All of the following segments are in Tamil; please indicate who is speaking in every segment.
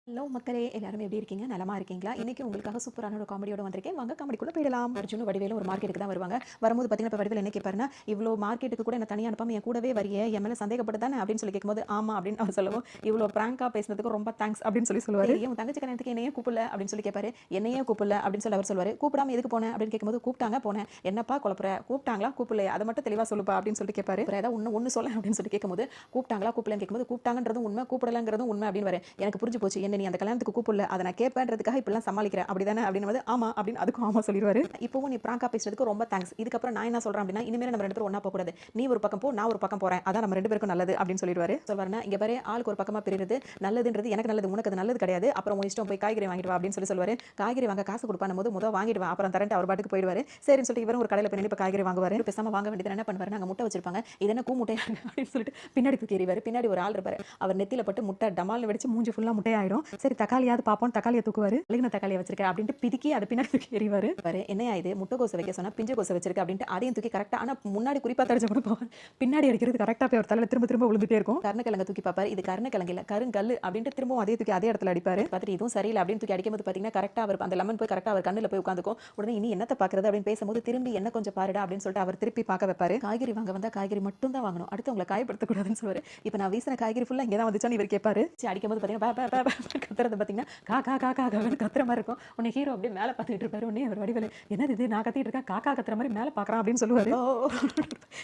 Speaker 1: ஹலோ மக்களே, எல்லாரும் எப்படி இருக்கீங்க? நலமா இருக்கீங்களா? இன்னைக்கு உங்களுக்காக சூப்பரான ஒரு காமெடியோட வந்திருக்கேன். வாங்க காமெடிக்குள்ள போயிடலாம். அர்ஜுனும் வடிவேலும் ஒரு மார்க்கெட்டுக்கு தான் வருவாங்க. வரும்போது பார்த்தீங்கன்னா, இப்ப வடிவேலு என்ன கேட்பாருன்னா, "இவ்ளோ மார்க்கெட்டுக்கு கூட என்ன தனியா அனுப்பாம என் கூடவே வரியே, என் மேல சந்தேகப்பட்டு தானே?" அப்படின்னு சொல்லி கேட்கும்போது, "ஆமா" அப்படின்னு அவர் சொல்லவும், "இவ்ளோ பிராங்கா பேசினதுக்கு ரொம்ப தேங்க்ஸ்" அப்படின்னு சொல்லுவாரு. "ஏன் உன் தங்கச்சி கல்யாணத்துக்கு என்னையே கூப்பிடல?" அப்படின்னு சொல்லி கேட்பாரு. "என்னையே கூப்பிடல" அப்படின்னு சொல்லி அவர் சொல்லுவாரு. "கூப்பிடாம எதுக்கு போனேன்?" அப்படின்னு கேட்கும்போது, "கூப்பிட்டாங்க போனேன்." "என்னப்பா குழப்புற? கூப்பிட்டாங்களா கூப்பிடலையா? அதை மட்டும் தெளிவா சொல்லுப்பா" அப்படின்னு சொல்லிட்டு கேட்பாரு. அப்புறம் ஏதாவது ஒண்ணு சொல்ல அப்படின்னு சொல்லி கேட்கும்போது, "கூப்பிட்டாங்களா கூப்பிடலன்னு கேட்கும்போது, கூப்பிட்டாங்கன்றதும் உண்மை, கூப்பிடலங்கிறதும் உண்மை" அப்படின்னு வர எனக்கு புரிஞ்சு போச்சு. என்ன நீ அந்த கல்யாணத்துக்கு கூப்பிடல, அதை நான் கேட்பேன்றதுக்காக இப்படிலாம் சமாளிக்கிறேன் அப்படிதானே அப்படின்னு ஆமா அப்படின்னு அதுக்கும் ஆமா சொல்லிடுவாரு. இப்பவும் நீ பிராங்கா பேசுறதுக்கு ரொம்ப தேங்க்ஸ். இதுக்கப்புறம் நான் என்ன சொல்றேன் அப்படின்னா, இனிமேல் நம்ம ரெண்டு பேரும் ஒண்ணா போக கூடாது. நீ ஒரு பக்கம் போ, நான் ஒரு பக்கம் போறேன். அதான் நம்ம ரெண்டு பேருக்கும் நல்லது அப்படின்னு சொல்லிடுவாரு. சொல்வாருன்னா, இங்க பாரு, ஆளுக்கு ஒரு பக்கமா பிரிறது நல்லதுன்றது எனக்கு நல்லது, உனக்கு அது நல்லது கிடையாது. அப்புறம் உன் இஷ்டம், போய் காய்கறி வாங்கிட்டு வா அப்படின்னு சொல்லுவாரு. காய்கறி வாங்க காசு கொடுப்பானும் போது முதல் வாங்கிட்டு வா, அப்புறம் தரேன்ட்டு அவர் பாட்டுக்கு போயிடுவாரு. சரின்னு சொல்லிட்டு இவரும் ஒரு கடையில போய் நின்று காய்கறி வாங்குவாரு. பேசாம வாங்க வேண்டியது என்ன பண்ணுவாரு, நாங்க முட்டை வச்சிருப்பாங்க, இது என்ன முட்டையா அப்படின்னு சொல்லிட்டு பின்னாடி தூக்கி எறிவாரு. பின்னாடி ஒரு ஆள் இருப்பாரு. அவர் நெத்தியில பட்டு முட்டை டமால்னு வெடிச்சு மூஞ்சி ஃபுல்லா முட்டையாயிடும். சரி தக்காளியாவது பாப்போம், தக்காளியை தூக்குவாரு. அழுகின தக்காளியை வச்சிருக்க அப்படின்ட்டு பிதுக்கி அதை பின்னாடி தூக்கி எறிவாரு. பாரு, என்னையா இது, முட்டைக்கோசை வைக்க சொன்னா பிஞ்சு கோசை வச்சிருக்க அப்படின்ட்டு அதையும் தூக்கி கரெக்டா, ஆனா முன்னாடி குறிப்பா தடிச்ச கூட போவார். பின்னாடி அடிக்கிறது கரெக்டா போய் ஒரு தலையில திரும்ப திரும்ப விழுந்துட்டே இருக்கும். கருணக்கிழங்க தூக்கி பார்ப்பாரு. இது கருணக்கிழங்கு இல்ல, கருங்கல்லு அப்படின்ட்டு திரும்பவும் அதே தூக்கி அதே இடத்துல அடிப்பாரு. பார்த்துட்டு இதுவும் சரியில்லை அப்படின்னு தூக்கி அடிக்கும்போது பாத்தீங்கன்னா கரெக்டா அவர் அந்த லெமன் போய் கரெக்டா அவர் கண்ணுல போய் உட்காந்துக்கும். உடனே இனி என்னத்த பாக்குறது அப்படின்னு பேசும்போது திரும்பி என்ன கொஞ்சம் பாருடா அப்படின்னு சொல்லிட்டு அவர் திருப்பி பார்க்க வைப்பாரு. காய்கறி வாங்க வந்தா காய்கறி மட்டும் தான் வாங்கணும், அடுத்து உங்களை காயப்படுத்தக்கூடாதுன்னு சொல்லுவாரு. இப்போ நான் வீசின காய்கறி ஃபுல்லா இங்கே தான் வந்துச்சான்னு இவர் கேட்பாரு. அடிக்கும்போது பாத்தீங்கன்னா கத்துறது பாத்தீங்கன்னா கா கா கா கா கத்துற மாதிரி இருக்கும். உன்னை ஹீரோ அப்படியே மேலே பார்த்துட்டு இருப்பாரு. உடனே அவர் வடிவேலு, என்னது இது நான் கத்திட்டு இருக்கேன், காக்கா கத்துற மாதிரி மேலே பார்க்கறான் அப்படின்னு சொல்லுவாரு.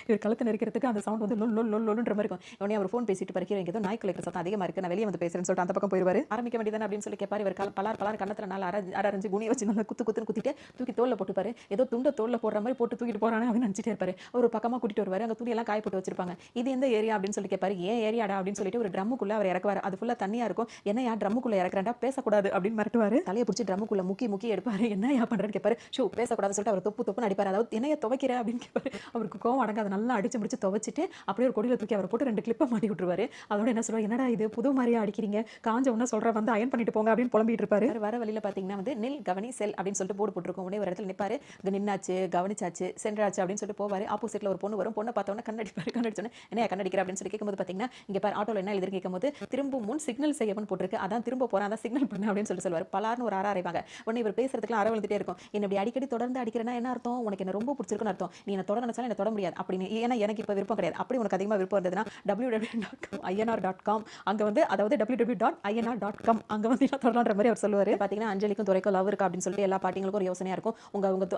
Speaker 1: இவர் கழுத்து நெரிக்கிறதுக்கு அந்த சவுண்ட் வந்து லொல் லொல் லொல் லொல்ன்ற மாதிரி இருக்கும். உடனே அவர் ஃபோன் பேசிட்டு பறிக்கிற ஏதோ நாய் குலைக்கிற சத்தம் அதிகமா இருக்கு, நான் வெளியே வந்து பேசுறேன்னு சொல்லிட்டு அந்த பக்கம் போயிடுவாரு. ஆரம்பிக்க வேண்டியதானே அப்படின்னு சொல்லி கேட்பாரு. இவர் பலார் பலார் கண்ணத்துல நாலு அரஞ்சு குனிய வச்சு நல்லா குத்து குத்துன்னு குத்திட்டு தூக்கி தோல்ல போட்டுப்பாரு. ஏதோ துண்ட தோல்ல போடுற மாதிரி போட்டு தூக்கிட்டு போறானே அப்படின்னு நினைச்சிட்டே இருப்பாரு. ஒரு பக்கமா கூட்டிட்டு வருவாரு. அங்க துணி எல்லாம் காய போட்டு வச்சிருப்பாங்க. இது எந்த ஏரியா அப்படின்னு சொல்லி கேட்பாரு. ஏன் ஏரியாடா அப்படின்னு சொல்லிட்டு ஒரு ட்ரம்முக்குள்ள அவர் இறக்குவாரு. அது ஃபுல்லா தண்ணியா இருக்கும். என்னையா ட்ரம்முக்குள்ள இறக்குறேன்டா, பேசக்கூடாது அப்படின்னு மிரட்டுவாரு. தலையை பிடிச்சி ட்ரம்முக்குள்ள முக்கி முக்கி எடுப்பாரு. என்ன பண்றேன்னு கேட்பாரு. ஷூ பேசக்கூடாதுன்னு சொல்லிட்டு அவர் தொப்பு தொப்புன்னு அடிப்பாரு. அதாவது என்னைய துவைக்கிற அப்படின்னு கேட்பாரு. அவருக்கு கோவம் அடங்காத நல்லா அடிச்சு முடிச்சு துவைச்சிட்டு அப்படியே ஒரு கொடியில தூக்கி அவரை போட்டு 2 கிளிப்பை மாட்டி விட்டுருவாரு. அதோட என்ன சொல்லுவாரு, என்னடா இது புது மாதிரியா அடிக்கிறீங்க, காஞ்ச உடனே சொல்ற வந்து அயன் பண்ணிட்டு போங்க அப்படின்னு புலம்பிட்டு இருப்பாரு. வர வழியில பாத்தீங்கன்னா வந்து நில் கவனி செல் அப்படின்னு சொல்லிட்டு போர்டு போட்டுருக்கும். உடனே ஒரு இடத்துல நிப்பாரு. இது நின்னாச்சு, கவனிச்சாச்சு, சென்றாச்சு அப்படின்னு சொல்லிட்டு போவாரு. ஆப்போசிட்ல ஒரு பொண்ணு வரும். பொண்ணை பார்த்தோன்னே கண்ணடிப்பாரு. கண்ணடிச்சோன்னே என்ன கண்ணடிக்கிற அப்படின்னு சொல்லி கேட்கும்போது பாத்தீங்கன்னா, இங்க பாரு ஆட்டோல என்ன எழுதி கேட்கும்போது திரும்பும் முன் சிக்னல் செய்யவும் போட்டிருக்கு, அதான் திரும்ப போறேன், அதான் சிக்னல் பண்ணு அப்படின்னு சொல்லிட்டு சொல்லுவாரு. பலார்னு ஒரு அரைவாங்க. உடனே இவர் பேசுறதுக்குலாம் அரை வந்துட்டே இருக்கும். என்ன இப்படி அடிக்கடி தொடர்ந்து அடிக்கிறேன்னா என்ன அர்த்தம், உனக்கு என்ன ரொம்ப பிடிச்சிருக்குன்னு அர்த்தம், நீ என்ன தொட நினைச்சாலும் என்ன தொட முடியாது அப்படின்னு. ஏன்னா எனக்கு இப்போ விருப்பம் கிடையாது. அப்படி உனக்கு அதிகமாக விருப்பம் இருந்ததுன்னா www.inr.com அங்க வந்து, அதாவது www.inr.com அங்க வந்து தொடரலான்ற மாதிரி அவர் சொல்லுவாரு. பாத்தீங்கன்னா அஞ்சலிக்கும் துரைக்கும் லவ் இருக்கா அப்படின்னு சொல்லிட்டு எல்லா பாட்டிங்களுக்கும் ஒரு யோசனையா இருக்கும்.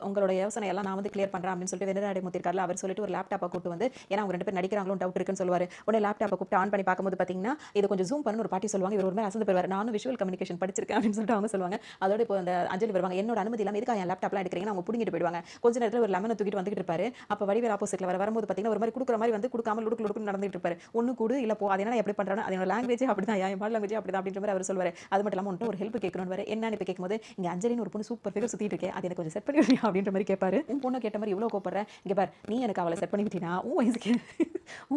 Speaker 1: உங்களோட யோசனை எல்லாம் நான் வந்து கிளியர் பண்றேன் அப்படின்னு சொல்லிட்டு வெண்ணராடை முத்திருக்காருல, அவர் சொல்லிட்டு ஒரு லேப்டாப்பை கூட்டு வந்து, ஏன்னா அவங்க 2 பேர் நடிக்கிறாங்களோ டவுட் இருக்குன்னு சொல்லுவாரு. உடனே லேப்டாப்பை கூப்பிட்டு ஆன் பண்ணி பார்க்கும்போது பாத்தீங்கன்னா இது கொஞ்சம் ஜூம் பண்ணு ஒரு பாட்டி சொல்லுவாங்க. இவர் ஒரு மாதிரி அசந்து போயிருவாரு. நானும் விஷுவல் கம்யூனிகேஷன் படிச்சிருக்கேன் அப்படின்னு சொல்லிட்டு அவங்க சொல்லுவாங்க. அதோட இப்போ அந்த அஞ்சலி வருவாங்க. என்னோட அனுமதி இல்லாம எதுக்கு என் லேப்டாப்லாம் எடுக்கிறீங்கன்னு அவங்க புடிங்கிட்டு போயிடுவாங்க. கொஞ்ச நேரத்தில் ஒரு லெமனை தூக்கிட்டு வந்துட்டு இருப்பாரு. அப்ப வடிவேல் ஆப்போசிட்ல வரும்போது பாத்தீங்கன்னா ஒரு மாதிரி குடுக்குற மாதிரி வந்து குடுக்காம லுடுக்கு லுடுக்குன்னு நடந்துட்டு இருப்பாரு. ஒண்ணு கூடு இல்ல போ, அது என்ன எப்படி பண்றானோ அது என்னோட லாங்குவேஜ் அப்படிதான், என் பாடி லாங்குவேஜ் அப்படிதான் அப்படின்ற மாதிரி அவர் சொல்லுவாரு. அது மட்டும் இல்லாம உன்கிட்ட ஒரு ஹெல்ப் கேட்கணும்னு என்னன்னு இப்ப கேட்கும்போது, இங்க அஞ்சலின்னு ஒரு பொண்ணு சூப்பர் ஃபிகர் சுத்திட்டு இருக்கே, அது எனக்கு கொஞ்சம் செட் பண்ணி விடுறியா அப்படின்ற மாதிரி கேட்பாரு. உன் பொண்ணு கேட்ட மாதிரி இவ்வளவு கோபப்படுற, இங்க பார் நீ எனக்கு அவளை செட் பண்ணி விட்டீனா உன்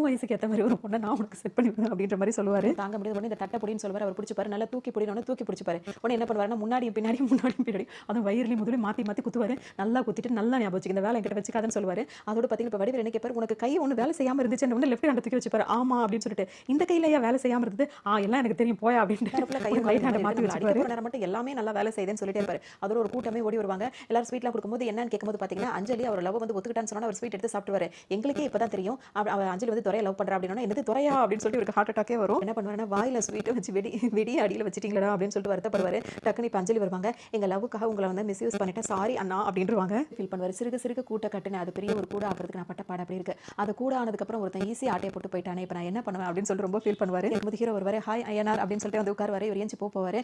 Speaker 1: வயசுக்கு ஏற்ற மாதிரி ஒரு பொண்ணை நான் உனக்கு செட் பண்ணி விடுறேன் அப்படின்ற மாதிரி சொல்லுவாரு. தாங்க முடியாது. உடனே இந்த தட்டை பொடின்னு சொல்லுவாரு. அவர் பிடிச்சிப்பாரு. நல்லா தூக்கி பொடினு தூக்கி பிடிச்சிப்பாரு. உடனே என்ன பண்ணுவாருன்னா முன்னாடியும் பின்னாடி அதுவும் வயிறுலையும் முதலையும் மாத்தி மாத்தி குத்துவாரு. நல்லா குத்திட்டு நல்லா ஞாபகம் வச்சுக்க, இந்த வேலை என்கிட்ட வச்சுக்காதுன்னு சொல்லுவாரு. அதோட பாத்தீங்கன்னா இப்ப வடிவேல் என்ன கேட்பாரு, உனக்கு கை ஒண்ணு வேலை செய்யாம இருந்துச்சு உடனே லெஃப்ட் ஹேண்ட் தூக்கி வச்சுப்பாரு. ஆமா அப்படின்னு சொல்லிட்டு, இந்த கையிலயா வேலை செய்யாம இருந்தது, எல்லாம் எனக்கு தெரியும் போயா அப்படின்ட்டு கையை ரைட் ஹேண்ட் மாத்தி வச்சுப்பாரு. நேரம் மட்டும் எல்லாமே நல்லா வேலை செய்யுதுன்னு சொல்லிட்டே இருப்பாரு. அதோட ஒரு கூட்டமே ஓடி வருவாங்க. எல்லாரும் ஸ்வீட்லாம் கொடுக்கும்போது என்னன்னு கேட்கும்போது பாத்தீங்கன்னா அஞ்சலி அவர் லவ் வந்து ஒத்துக்கிட்டான்னு சொன்னா அவர் ஸ்வீட் எடுத்து சாப்பிடுவாரு. எங்களுக்கே இப்பதான் தெரியும் அஞ்சலி வந்து துரையை லவ் பண்றா அப்படின்னா, என்னது துரையா அப்படின்னு சொல்லிட்டு ஒரு ஹார்ட் அட்டாக்கே வரும். என்ன பண்ணுவாருன்னா வாயில ஸ்வீட்டை வச்சு வெடி அடியில வச்சிட்டீங்களா அப்படின்னு சொல்லிட்டு வருத்தப்படுவாரு. டக்குனு இப்ப அஞ்சலி வருவாங்க. எங்க லவ்வுக்காக உங்களை வந்து மிஸ்யூஸ் பண்ணிட்டேன், சாரி அண்ணா அப்படின்றவாங்க. ஃபீல் பண்ணுவாரு. சிறுக சிறுக கூட்ட கட்டுனே, அது பெரிய ஒரு கூட ஆகிறதுக்கு நான் பட்ட பாடு அப்படி இருக்கு. அது கூட ஆனதுக்கு அப்புறம் ஒருத்தன் ஈஸியா ஆட்டையை போட்டு போயிட்டானே, இப்ப நான் என்ன பண்ணுவேன் அப்படின்னு சொல்லிட்டு ரொம்ப ஃபீல் பண்ணுவாரு. ஹீரோ வருவாரு. ஹாய் ஐயனார் அப்படின்னு சொல்லிட்டு வந்து உட்காருவாரு. இவர் ஏஞ்சி போவாரு.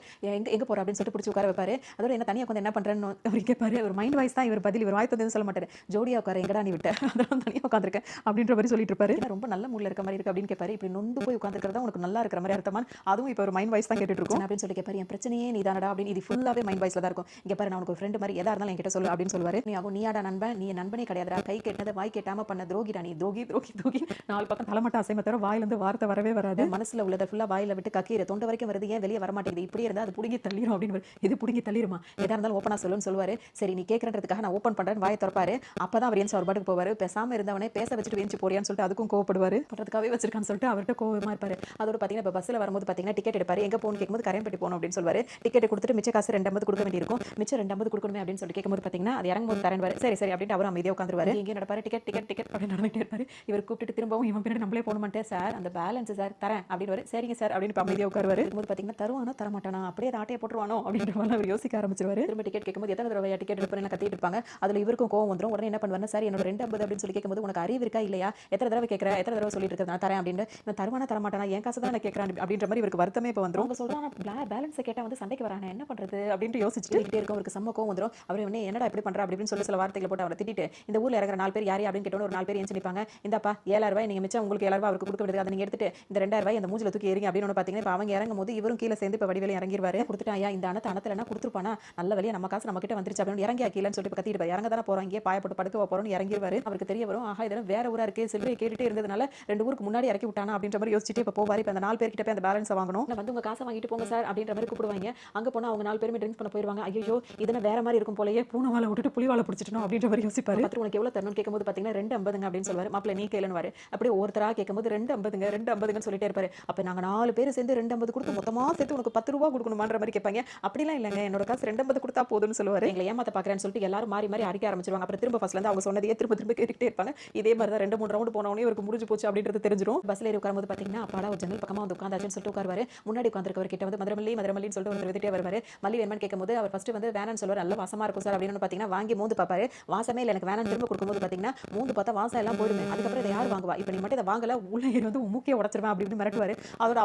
Speaker 1: எங்க போற அப்படின்னு சொல்லிட்டு பிடிச்சி உட்கார வைப்பாரு. அதோட என்ன தனியா உட்காந்து என்ன பண்றேன்னு அவர் கேட்பாரு. ஒரு மைண்ட் வாய்ஸ் தான் இவர் பதில். இவர் வாய் தந்ததுன்னு சொல்ல மாட்டாரு. ஜோடியா உட்கார எங்கடா நீ விட்ட, அதெல்லாம் தனியா உட்காந்துருக்கேன் அப்படின்ற மாதிரி சொல்லிட்டு இருப்பாரு. ரொம்ப நல்ல மூட்ல இருக்க மாதிரி இருக்கு அப்படின்னு கேட்பாரு. இப்படி நொந்து போய் உட்காந்துருக்கிறதா உனக்கு நல்லா இருக்கிற மாதிரி அர்த்தமா, அதுவும் இப்போ ஒரு மைண்ட் வாய்ஸ் தான் கேட்டுட்டு இருக்கும் அப்படின்னு சொல்லி கேட்பாரு. என் பிரச்சனையே நீ தானடா அப்படின்னு. இது ஃபுல்லாவே மைண்ட் வாய்ஸ்ல தான் இருக்கும். இங்க பாரு நான் உனக்கு ஒரு ஃப்ரெண்ட் மாதிரி எதா இருந்தாலும் என்கிட்ட சொல்லு அப்படின்னு சொல்லுவாரு. நீயாடா நண்பன், நீ நண்பனே கிடையாதுடா, கை கெட்டதை வாய் கேட்டாம பண்ண துரோகிடா நீ, துரோகி துரோகி துரோகி. 4 பக்கம் தலைமட்டம் அசைம தவிர வாயில இருந்து வார்த்தை வரவே வராது. மனசுல உள்ளதை ஃபுல்லா வாயில விட்டு கக்கீர தொண்டை வரைக்கும் வருது, ஏன் வெளியே வர மாட்டேங்குது, இப்படியே இருந்தா அது புடுங்கி தள்ளிரும் அப்படின்னு. இது புடுங்கி தள்ளிருமா, எதா இருந்தாலும் ஓப்பனா சொல்லுன்னு சொல்லுவாரு. சரி நீ கேட்கறதுக்காக நான் ஓப்பன் பண்றேன் வாயை திறப்பாரு. அப்பதான் அவர் ஏன் அவர் பாட்டுக்கு போவாரு. பேசாம இருந்தவனே பேச வச்சுட்டு வேஞ்சி போறியான்னு சொல்லிட்டு அதுக்கும் கோவப்படுவார். பண்ணுறதுக்காகவே வச்சிருக்கான்னு சொல்லிட்டு அவர்கிட்ட கோவமாக இருப்பார். அதோட பார்த்தீங்கன்னா இப்போ பஸ்ஸில் வரும்போது பார்த்தீங்கன்னா டிக்கெட் எடுப்பார். எங்கே போகணும்னு கேட்கும்போது கரையம்பட்டி போகணும் அப்படின்னு சொல்லுவார். டிக்கெட் கொடுத்துட்டு மிச்ச காசு 250 கொடுக்க வேண்டியிருக்கும். மிச்சம் 250 கொடுக்கணுமே அப்படின்னு சொல்லி கேட்கும்போது பார்த்தீங்கன்னா அது இறங்கும்போது தரேன்வார். சரி சரி அப்படின்ட்டு அவர் அமைதியாக உட்காந்துருவாரு. எங்கே நடப்பாரு டிக்கெட் டிக்கெட் டிக்கெட் அப்படின்னு நடந்துகிட்டே இருப்பார். இவர் கூப்பிட்டு திரும்பவும் இவன் பின்னாடி நம்மளே போக மாட்டேன் சார் அந்த பேலன்ஸ் சார் தரேன் அப்படின்னு சரிங்க சார் அப்படின்னு அமைதியாக உட்காருவார். இருக்கும்போது பார்த்தீங்கன்னா தருவானோ தரமாட்டானா அப்படியே ஆட்டையை போட்டுருவானோ அப்படின்ற மாதிரி அவர் யோசிக்க ஆரம்பிச்சிருவாரு. திரும்ப டிக்கெட் கேட்கும்போது எத்தனை தடவை டிக்கெட் எடுப்பேன்னு கத்திட்டு இருப்பாங்க. அதில் இவருக்கும் கோவம் வந்துடும். உடனே என்ன பண்ணுவாரு சார் என்னோட 250 அப்படின்னு சொல்லி கேட்கும்போது உனக்கு அறிவு இருக்கா இல்லையா எத்தனை தடவை கேட்குற எத்தனை தடவை சொல்லிட்டு இருக்கிறது நான் தரேன் அப்படின்னு இவன் தருவானா தரமாட்டானா என் காசு தான் நான் கேட்குறேன் அப்படின்ற மாதிரி இவருக்கு வருத்தமே இப்போ வந்துடும். அவங்க சொல்றாங்க பேலன்ஸை கேட்டால் வந்து சண்டைக்கு வரானே என்ன பண்ணுறது அப்படின்ட்டு யோசிச்சுட்டு இருக்கும். அவருக்கு செம்ம கோவம் வந்துடும். அவர் என்ன என்னடா இப்படி பண்ணுறா அப்படின்னு சொல்லி சில வார்த்தைகளை போட்டு அவரை திட்டிட்டு இந்த ஊரில் இறங்குற 4 பேர் யார் அப்படின்னு கேட்டோன்னு ஒரு 4 பேர் ஏன் நிற்பாங்க. இந்தப்பா 7000 ரூபாய் நீங்கள் மிச்சம் உங்களுக்கு 7000 ரூபாய் அவருக்கு கொடுக்க வேண்டியது அதை நீங்கள் எடுத்துட்டு இந்த 2000 ரூபாய் அந்த மூஞ்சில தூக்கி ஏறிங்க அப்படின்னு பார்த்தீங்கன்னா இப்போ அவங்க இறங்கும் போது இவரும் கீழே சேர்ந்து இப்போ வடிவேல இறங்கிடுவாரு. கொடுத்துட்டு ஐயா இந்த அணத்தில் கொடுத்துருப்பானா நல்ல வழியா நம்ம காசு நம்ம கிட்ட வந்துருச்சு அப்படின்னு இறங்கி கீழேன்னு சொல்லிட்டு கத்திட்டு இறங்க தானே போறோம் இங்கே பாயப்பட்டு படுக்க போறோம்னு இறங்கிடுவாரு. அவருக்கு தெரிய வரும் ஆஹா இதெல்லாம் வேற ஊரா இருக்கு சில்லறையை கேட்டுட்டே இருந்ததுனால 2 ஊருக்கு முன்னாடி இறக்கி விட்டானா அப்படின்ற மாதிரி யோசிச்சுட்டு இப்போ போவாரு. இப்போ அந்த 4 பேர்கிட்ட போய் அந்த பேலன்ஸ் வாங்கணும். வந்து உங்க காசை வாங்கிட்டு போங்க சார் அப்படின்ற மாதிரி கூப்பிடுவாங்க. அங்கே போனால் அவங்க 4 பேருமே ட்ரிங்க்ஸ் பண்ண போயிருவாங்க. ஐயோ இதெல்லாம் வேற மாதிரி இருக்கும் போலயே பூனை வாழை விட்டுட்டு புலி வாழை பிடிச்சிட்டோம் அப்படின்ற மாதிரி யோசிப்பாரு. பத்து உனக்கு எவ்வளோ தரணும்னு கேட்கும்போது பார்த்தீங்கன்னா 250 அப்படின்னு சொல்லுவாரு. மாப்பிள்ளை நீ கேளுன்னு அப்படியே ஒருத்தரா கேட்கும்போது 250 சொல்லிட்டே இருப்பாரு. அப்போ நாங்கள் 4 பேர் சேர்ந்து 250 கொடுத்து மொத்தமாக சேர்த்து உனக்கு 10 ரூபா கொடுக்கணுமான்ற மாதிரி கேட்பாங்க. அப்படிலாம் இல்லைங்க என்னோட காசு 250 கொடுத்தா போதும்னு சொல்லுவாரு. எங்களை ஏமாத்த பார்க்குறேன்னு சொல்லிட்டு எல்லாரும் மாறி மாறி அடிக்க ஆரம்பிச்சிருவாங்க. அப்புறம் திரும்ப ஃபர்ஸ்ட்ல இருந்து அவங்க சொன்னதையே திரும்ப திரும்ப கேட்டுக்கிட்டே இருப்பாங்க. இதே மாதிரி தான் 2-3 ரவுண்ட் போனவனே இவருக்கு முடிஞ்சு போச்சு அப்படின்றது தெரிஞ்சிடும். பஸ்ல ஏறி உட்காரும்போது பார்த்தீங்கன்னா அப்பாடா ஒரு ஜன்னல் பக்கமாக வந்து உட்காந்தாச்சுன்னு சொல்லிட்டு உட்காருவாரு. முன்னாடி உட்காந்துருக்கவர் கிட்ட வந்து மதுரமல்லின்னு சொல்லிட்டு ஒருத்தர் விட்டுட்டே வருவாரு. மல்லி வேணுமான்னு கேட்கும்போது அவர் ஃபர்ஸ்ட் வந்து வேணான்னு சொல்லுவார். நல்ல வாசமா இருக்கும் சார் அப்படின்னு பார்த்தீங்கன்னா வாங்கி மூந்து பார்ப்பாரு. வாசமே இல்லை எனக்கு வேணான்னு திரும்ப கொடுக்கும்போது பார்த்தீங்கன்னா மூந்து பார்த்தா வாசம் எல்லாம் போயிடுமே. அதுக்கப்புறம் இதை யார் வாங்குவா இப்போ நீ மட்டும் இதை வாங்கல உள்ள ஏறி வந்து மூக்கையை உடச்சிருவேன் அப்படின்னு மிரட்டுவாரு.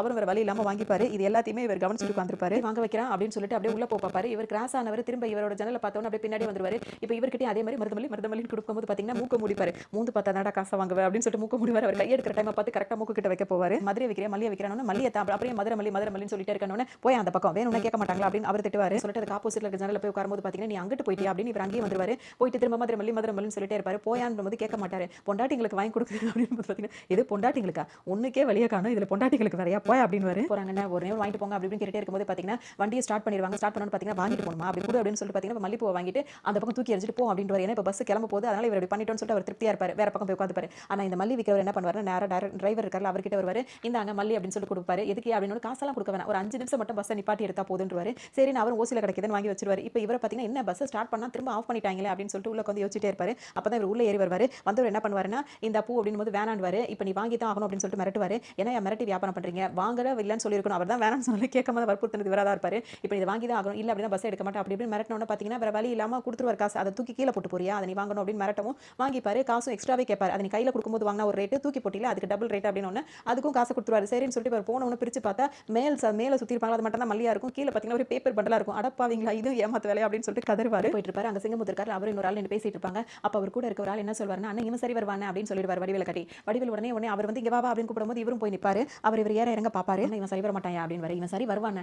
Speaker 1: அவரும் வேற வழி இல்லாம வாங்கிப்பாரு. இது எல்லாத்தையுமே இவர் கவனிச்சுட்டு உட்காந்துருப்பாரு. வாங்க வைக்கிறான் அப்படின்னு சொல்லிட்டு அப்படியே உள்ள பார்ப்பாரு. இவர் கிராஸ் ஆனவர் திரும்ப இவரோட ஜன்னலை பார்த்தோன்னு அப்படியே பின்னாடி வந்துருவாரு. இப்போ இவர்கிட்ட அதே மாதிரி மருதமல்லி கொடுக்கும்போது பார்த்தீங்கன்னா மூக்க மூடிப்பாரு. மூந்து பார்த்தா தாடா காசை வாங்குவேன் அப்படின்னு சொல்லிட்டு மூக்க மூடிவார். அவர் கையெடுக்கிற டைமை பார்த்து கரெக்டாக மூக்கு கிட்ட வைக்க போவாரு. மதுரை வைக்கிறேன் மல்லியை வைக்கிறானு மல்லியை அப்படியே மதுரமல்லின்னு சொல்லிட்டு இருக்கணும் போய் அந்த பக்கம் வேணும்னா கேட்க மாட்டாங்களா அப்படின்னு அவர் திட்டுவாரு. சொல்லிட்டு அதுக்கு ஆப்போசிட்ல இருக்க ஜன்னல போய் உட்காரும்போது பார்த்தீங்கன்னா நீ அங்கிட்டு போயிட்டியா அப்படின்னு இவர் அங்கேயே வந்துருவாரு. போயிட்டு திரும்ப மதுரமல்லின்னு சொல்லிட்டே இருப்பாரு. போயான்ற போது கேட்க மாட்டாரு. பொண்டாட்டிங்களுக்கு வாங்கி கொடுக்குறது அப்படின்னு பார்த்தீங்கன்னா இது பொண்டாட்டிங்களுக்கா ஒன்னுக்கே வழியா காணும் இதுல பொண்டாட்டிகளுக்கு நிறைய போய் அப்படின்னு போறாங்கன்னா ஒரு நேரம் வாங்கிட்டு போங்க அப்படின்னு கேட்டே இருக்கும்போது பார்த்தீங்கன்னா வண்டியை ஸ்டார்ட் பண்ணிடுவாங்க. ஸ்டார்ட் பண்ணணும் பார்த்தீங்கன்னா வாங்கிட்டு போகணுமா அப்படி கூட அப்படின்னு சொல்லிட்டு பார்த்தீங்கன்னா மல்லிப்பூவை வாங்கிட்டு அந்த பக்கம் தூக்கி எரிஞ்சிட்டு போ அப்படின்னு ஏன்னா இப்போ பஸ் கிளம்ப போது அதனால இவர் இப்படி பண்ணிட்டோம்னு சொல்லிட்டு அவர் திருப்தியா இருப்பாரு. வேற பக்கம் போய் உட்காந்துப்பாரு. ஆனா இந்த மல்லி விற்கிறவர் என்ன பண்ணுவாரு நேரா டிரைவர் இருக்காரு அவர்கிட்ட வருவாரு. இந்த அங்க மல்லி அப்படின்னு சொல்லி கொடுப்பாரு. எதுக்கு அப்படின்னு காசெல்லாம் கொடுக்க வேணாம் ஒரு 5 நிமிஷம் மட்டும் பஸ் நிப்பாட்டி எடுத்தா போதுன்றாரு. சரி நான் அவர் ஓசில கிடைக்குதுன்னு வாங்கி வச்சிருவாரு. இப்போ இவரை பார்த்தீங்கன்னா என்ன பஸ் ஸ்டார்ட் பண்ணா திரும்ப ஆஃப் பண்ணிட்டாங்களே அப்படின்னு சொல்லிட்டு உள்ள வந்து யோசிச்சுட்டே இருப்பாரு. அப்பதான் இவர் உள்ள ஏறி வருவாரு. வந்தவர் என்ன பண்ணுவாருன்னா இந்த பூ அப்படின்னு போது வேணான்வாரு. இப்போ நீ வாங்கி தான் ஆகணும் அப்படின்னு சொல்லிட்டு மிரட்டுவாரு. ஏன்னா மிரட்டி வியாபாரம் பண்றீங்க வாங்கற இல்லன்னு சொல்லியிருக்கணும். அவர் தான் வேணாம்னு சொல்லி கேட்காம வற்புறுத்தினது இவரா தான் இருப்பாரு. இப்போ இதை வாங்கி தான் ஆகணும் இல்ல அப்படின்னா பஸ் எடுக்க மாட்டேன் அப்படி இப்படின்னு மிரட்டணும்னு பார்த்தீங்கன்னா வேற வழி இல்லாம கொடுத்துருவார் காசு அதை தூக்கி கீழே போட்டு போறியா அதை நீ வாங்கணும் அப்படின்னு மிரட்டவும் வாங்கிப்பாரு. காசும் எக்ஸ்ட்ராவே கேட்பாரு. அதை நீ கையில கொடுக்கும்போது வாங்கினா ஒரு ரேட்டு தூக்கி போட்டில அதுக்கு டபுள் ரேட் அப்படின்னு ஒன்று அதுக்கும் காசு கொடுத்துருவாரு. சரின்னு சொல்லிட்டு இவர் போனவனு பிரிச்சு பார்த்தா மேல சுத்தி இருப்பாங்க அது மட்டும் தான் மல்லியா இருக்கும். கீழே பார்த்தீங்கன்னா ஒரு பேப்பர் பண்டலா இருக்கும். அடப்பாவீங்களா இது ஏமாத்த வேலையா அப்படின்னு சொல்லிட்டு கதறுவாரு. போயிட்டு இருப்பாரு. அங்க சிங்கமுத்து இருக்காரு. அவர் இன்னொரு ஆள் நின்று பேசிட்டு இருப்பாங்க. அப்ப அவர் கூட இருக்க ஒரு ஆள் என்ன சொல்வாருன்னா அண்ணன் இவன் சரி வருவானே அப்படின்னு சொல்லிடுவார் வடிவேல கட்டி. வடிவேல் உடனே அவர் வந்து இங்க வா அப்படின்னு கூப்பிடும்போது இவரும் போய் நிப்பாரு. இவர் ஏற இறங்க பாப்பாரு. இவன் சரி வர மாட்டான் அப்படின்னு வர இவன் சரி வருவானே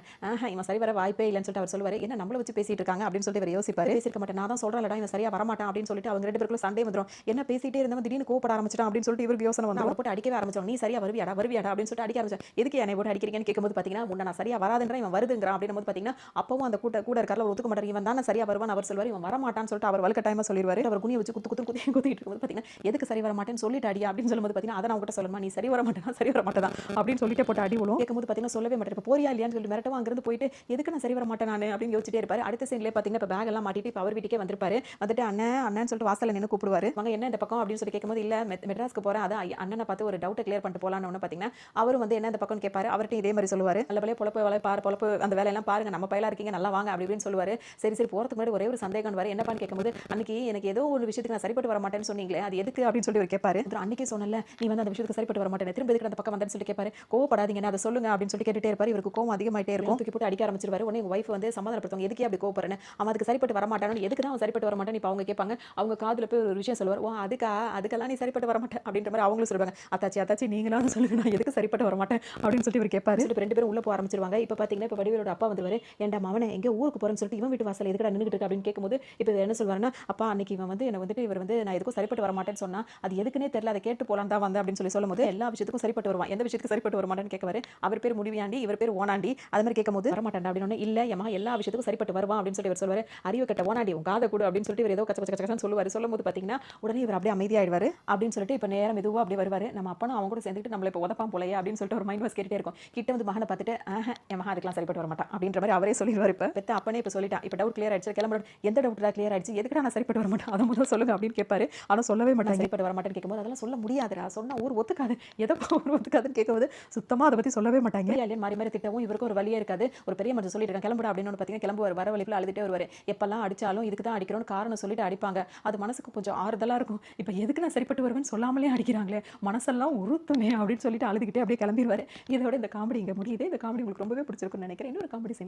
Speaker 1: இவன் சரி வர வாய்ப்பே இல்லைன்னு சொல்லிட்டு அவர் சொல்லுவாரு. என்ன நம்மள வச்சு பேசிட்டு இருக்காங்க அப்படின்னு சொல்லிட்டு இவர் யோசிப்பாரு. பேசிருக்க மாட்டேன் நான் தான் சொல்றேன்டா இவன் சரியா வர மாட்டான் அப்படின்னு சொல்லிட்டு அவங்க 2 பேருக்குள்ள சண்டை வந்துரும். என்ன பேசிட்டே இருந்தவன் திடீர்னு கோபப்பட ஆரம்பிச்சிட்டான் அப்படின்னு சொல்லிட்டு இவருக்கு யோசனை வந்து அவர் போட்டு அடிக்கவே ஆரம்பிச்சோம். நீ சரியா வருவியாடா அப்படின்னு சொல்லிட்டு அடிக்க ஆரம்பிச்சான். எதுக்கு என்னை போட்டு அடிக்கிறீங்கன்னு கேட்கும்போது பாத்தீங்கன்னா உன்னை நான் சரியா வராதுன்ற இவன் வருதுங்கிறான் அப்படின்னு போது பாத்தீங்கன்னா அப்பவும் அந்த கூட இருக்கார்ல ஒத்துக்க மாட்டார். இவன் தான் சரியா வருவான் அவர் சொல்வார். இவன் வர மாட்டான்னு சொல்லிட்டு அவர் வலுக்கட்டாயமா சொல்லிடுவாரு. அவர் குனிய வச்சு குத்திட்டு இருக்கும்போது பாத்தீங்கன்னா எதுக்கு சரி வர மாட்டேன்னு சொல்லிட்டு அடி அப்படின்னு சொல்லும்போது பாத்தீங்கன்னா அதை நான் உங்ககிட்ட சொல்லணுமா நீ சரி வர மாட்டேன் அப்படின்னு சொல்லிட்டு போட்டு அடி விழும். கேட்கும்போது பாத்தீங்கன்னா சொல்லவே மாட்டேன் போறியா இல்லையான்னு சொல்லி மிரட்டவும் அங்கிருந்து போயிட்டு எதுக்கு நான் சரி வர மாட்டேன் நான் அப்படின்னு யோசிச்சிட்டே இருப்பாரு. அடுத்த சீன்ல பாத்தீங்கன்னா இப்ப பேக் எல்லாம் மாட்டிட்டு இப்ப அவர் வீட்டுக்கே வந்திருப்பாரு. வந்துட்டு அண்ணன் சொல்லிட்டு வாசல்ல நின்று கூப்பிடுவாரு. அவங்க என்ன இந்த பக்கம் அப்படின்னு சொல்லி கேட்கும்போது இல்ல மெட்ராஸ்க்கு போறேன் அதான் அண்ணனை பார்த்து ஒரு டவுட்டை கிளியர் பண்ணிட்டு போலான்னு பாத்தீங்கன்னா அவரும் வந்து என்ன இந்த பக்கம் கேட்பாரு. அவர்கிட்ட இதே மாதிரி சொல்லுவாரு. நல்லபடியா பொழப்பு அந்த வேலையெல்லாம் பாருங்க நம்ம பையலா இருக்கீங்க நல்லா வாங்க அப்படின்னு சொல்லுவாரு. சரி போறதுக்கு முன்னாடி ஒரே ஒரு சந்தேகம் வர என்னப்பான்னு கேட்கும்போது அன்னைக்கு எனக்கு ஏதோ ஒரு விஷயத்துக்கு நான் சரிப்பட்டு வர மாட்டேன்னு சொன்னீங்களே அது எதுக்கு அப்படின்னு சொல்லி ஒரு கேட்பாரு. அன்னைக்கே சொன்னல நீ வந்து அந்த விஷயத்துக்கு சரிப்பட்டு வர மாட்டேன் திரும்ப எதுக்கு அந்த பக்கம் வந்தேன்னு சொல்லி கேட்பாரு. கோவப்படாதீங்க அதை சொல்லுங்க அப்படின்னு சொல்லி கேட்டுட்டே இருப்பாரு. இவருக்கு கோவம் அதிகமாயிட்டே இருக்கும். தூக்கி போட்டு அடிக்க ஆரம்பிச்சிருவாரு. உடனே உங்க வைஃப் வந்து சமாதானப்படுத்துவாங்க. எதுக்கே அப்படி கோவப்படுறேன் அவன் அதுக்கு சரிப்பட்டு வர மாட்டானு எதுக்கு தான் அவன் சரிப்பட்டு வர மாட்டேன் இப்போ அவங்க கேட்பாங்க. அவங்க காதுல போய் ஒரு விஷயம் சொல்லுவார். ஓ அதுக்கெல்லாம் நீ சரிப்பட்டு வர மாட்டேன் அப்படின்ற மாதிரி அவங்களும் சொல்லுவாங்க. அத்தாச்சி நீங்களாவது சொல்லுங்க நான் எதுக்கு சரிப்பட்டு வர மாட்டேன் அப்படின்னு சொல்லிட்டு இவர் கேட்பாரு. 2 பேரும் உள்ள போக ஆரம்பிச்சிருவாங்க. இப்போ பாத்தீங்கன்னா இப்போ வடிவேலோட அப்பா வந்துருவாரு. ஏன்டா மவனே எங்க ஊருக்கு போறேன்னு சொல்லிட்டு இவன் வீட்டு வாசல் எதுக்கடா நின்னுட்டு இருக்கு அப்படின்னு கேட்கும்போது இப்போ என்ன சொல்வாருன்னா அப்பா அன்னைக்கு இவன் வந்து என்ன வந்துட்டு இவர் வந்து நான் எதுக்கும் சரிப்பட்டு வர மாட்டேன்னு சொன்னா அது எதுக்குன்னே தெரியல அதை கேட்டு போலாம் தான் வந்து அப்படின்னு சொல்லும்போது எல்லா விஷயத்துக்கும் சரிப்பட்டு வருவான் எந்த விஷயத்துக்கு சரிப்பட்டு வர மாட்டேன்னு கேட்கவாரு. அவர் பேர் முடிவியாண்டி இவர் பேர் ஓனாண்டி அது மாதிரி கேட்கும்போது வர மாட்டேன் அப்படின்னு இல்ல ஏமா எல்லா விஷயத்துக்கும் சரிப்பட்டு வருவான் அப்படின்னு சொல்லி இவர் சொல்வாரு. அறிவு கட்ட ஓனாண்டி உன் காதை கூடு அப்படின்னு சொல்லிட்டு இவர் ஏதோ கச்ச சொல்லுவாரு. சொல்லும்போது பாத்தீங்கன்னா உடனே இவர் அப்படியே அமைதியாயிடுவாரு. அப்படின்னு சொல்லிட்டு இப்போ நேரம் மெதுவா மெதுவாக அப்படி வருவார். நம்ம அப்பனும் அவங்க கூட சேர்ந்துட்டு நம்மளை இப்போ உதப்பான் போலையே அப்படின்னு சொல்லிட்டு ஒரு மைண்ட் வாஸ் கேட்டுட்டே இருக்கும். கிட்ட வந்து மகனை பார்த்துட்டு என் மகன் அதுக்கெல்லாம் சரிப்பட்டு வர மாட்டான் அப்படின்ற மாதிரி அவரே சொல்லிடுவார். இப்போ பெத்த அப்பனே இப்போ சொல்லிட்டான், இப்போ டவுட் கிளியர் ஆயிடுச்சு, கிளம்புற எந்த டவுட்டா கிளியர் ஆயிடுச்சு, எதுக்கு நான் சரிப்பட்டு வர மாட்டேன் அதை முதல்ல சொல்லுங்க அப்படின்னு கேட்பாரு. ஆனால் சொல்லவே மாட்டேன். சரிப்பட்டு வர மாட்டேன்னு கேட்கும்போது அதெல்லாம் சொல்ல முடியாதுடா, சொன்னா ஊர் ஒத்துக்காது, எதப்பா ஊர் ஒத்துக்காதுன்னு கேட்கும்போது சுத்தமாக அதை பற்றி சொல்லவே மாட்டாங்க. இல்லையா மாறி மாறி திட்டவும் இவருக்கு ஒரு வழியே இருக்காது. ஒரு பெரிய மனுஷன் சொல்லிட்டு கிளம்புடா அப்படின்னு பார்த்தீங்கன்னா கிளம்புவார். வர வழியில் அழுதுட்டே வருவார். எப்பெல்லாம் அடிச்சாலும் இதுக்கு தான் அடிக்கிறோன்னு காரணம் சொல்லிட்டு அடிப்பாங்க. அது மனசுக்கு கொஞ்சம் ஆறுதலாக இருக்கும். இப்போ எதுக்கு நான் சரிப்பட்டு வருவேன்னு சொல்லாமலே அடிக்கிறாங்களே, மனசெல்லாம் உறுத்துமே அப்படின்னு சொல்லிட்டு அழுதுகிட்டே அப்படியே கிளம்பிடுவார். இதோட இந்த காமெடி இங்கே முடியுது. இந்த காமெடி உங்களுக்கு ரொம்பவே பிடிச்சிருக்குன்னு நினைக்கிறேன். இன்னொரு காமெடி